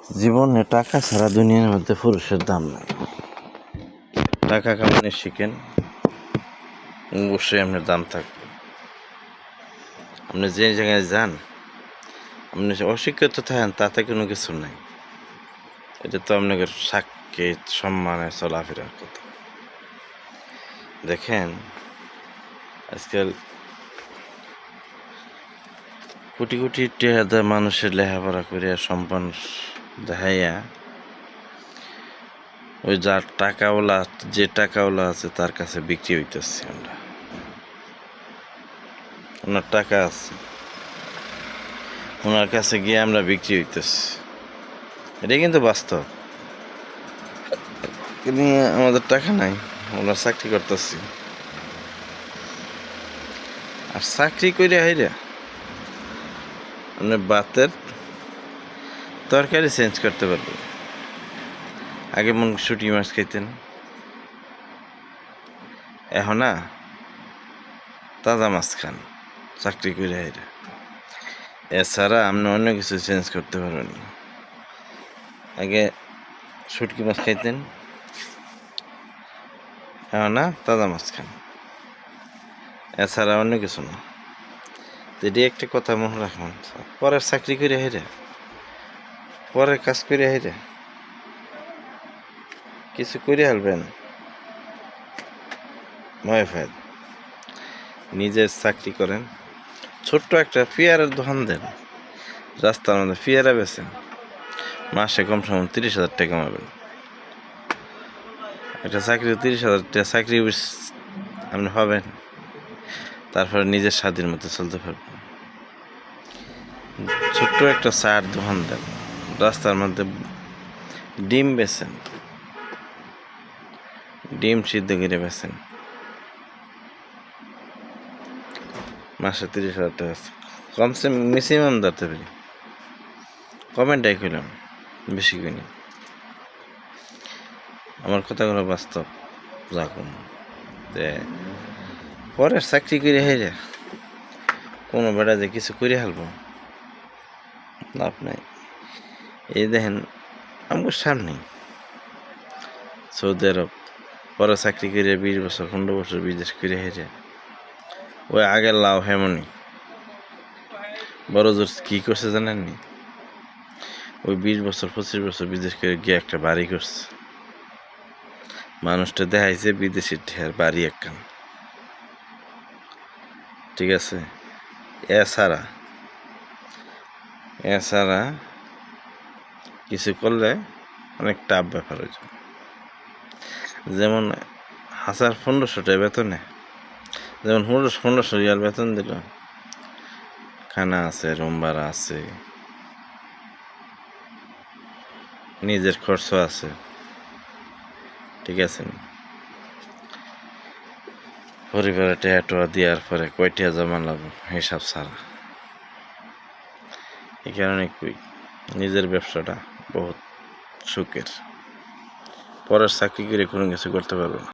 জীবনে টাকা ছাড়া দুনিয়ার মধ্যে পুরুষের দাম নাই। টাকা কামানো শিখেন, অবশ্যই আপনার দাম থাকবে। আপনি যে জায়গায় যান, আপনি অশিক্ষিত থাকেন, তাতে কোনো কিছু নাই। এটা তো আপনাকে সাক্ষী সম্মানে চলাফেরার কথা। দেখেন, আজকাল কোটি কোটি টাকা মানুষের লেখাপড়া করিয়া সম্মান দেখাইয়া ওই যার টাকাওয়ালা আছে তার কাছে বিক্রি হইতেছি আমরা। ওনার টাকা আছে, ওনার কাছে গিয়ে আমরা বিক্রি হইতেছি। এটা কিন্তু বাস্তব। কিন্তু আমাদের টাকা নাই, আমরা চাকরি করতেছি। আর চাকরি করে হাইরা আপনি ভাতের তরকারি চেঞ্জ করতে পারবেন। আগে শুটি মাছ খাইতেন, এখন না তাজা মাছ খান চাকরি করে হাইরা। এছাড়া আপনি অন্য কিছু চেঞ্জ করতে পারবেন না। আগে শুটকি মাছ খাইতেন, এখন না তাজা মাছ খান, এছাড়া অন্য কিছু না। এটি একটা কথা মনে রাখবেন, পরের চাকরি করে হাইরা, পরের কাজ করে হাইরা কিছু করে হালবেন নয় ফায়দ। নিজের চাকরি করেন, ছোট্ট একটা পেয়ারের দোকান দেন, রাস্তার মধ্যে পেয়ারা বেছেন, মাসে কমসে কম 30,000 টাকা কামাবেন। একটা চাকরি 30,000 টাকা চাকরি আপনি পাবেন, তারপরে নিজের স্বাধীন মতো চলতে পারবেন। ছোট্ট একটা চার দোকান দেন, রাস্তার মধ্যে ডিম বেছেন, ডিম সিদ্ধ করে বেছেন, মাসে 30,000 টাকা কমসে ম্যাক্সিমাম ধরতে পারি। কমেন্টটাই করলাম, বেশি করি। আমার কথাগুলো বাস্তব রাখুন। পরের চাকরি করে হাইরে কোনো বেড়া যে কিছু করে হালব লাভ নাই। এই দেখেন আমার সামনে সৌদি আরব, পরে চাকরি করে 20 বছর 15 বছর বিদেশ করে হাইরে ওই আগের লাভ হেমনি বড় জোর কী করছে জানেননি? ওই 20 বছর 25 বছর বিদেশ করে গিয়ে একটা বাড়ি করছে। মানুষটা দেখাইছে বিদেশি ঠের বাড়ি একখান, ঠিক আছে। এছাড়া কিছু করলে অনেক টাফ ব্যাপার হয়ে যায়। যেমন 1500 টাকা বেতনে, যেমন 1500 রিয়াল বেতন দিল, খানা আছে, রুম ভাড়া আছে, নিজের খরচ আছে, ঠিক আছে। পরিবারে টাকা দেওয়ার পরে কয়টা জমা লাগবে হিসাব ছাড়া। এই কারণে নিজের ব্যবসাটা বহুত সুখের। পরের চাকরি করে কোনো কিছু করতে পারবো না।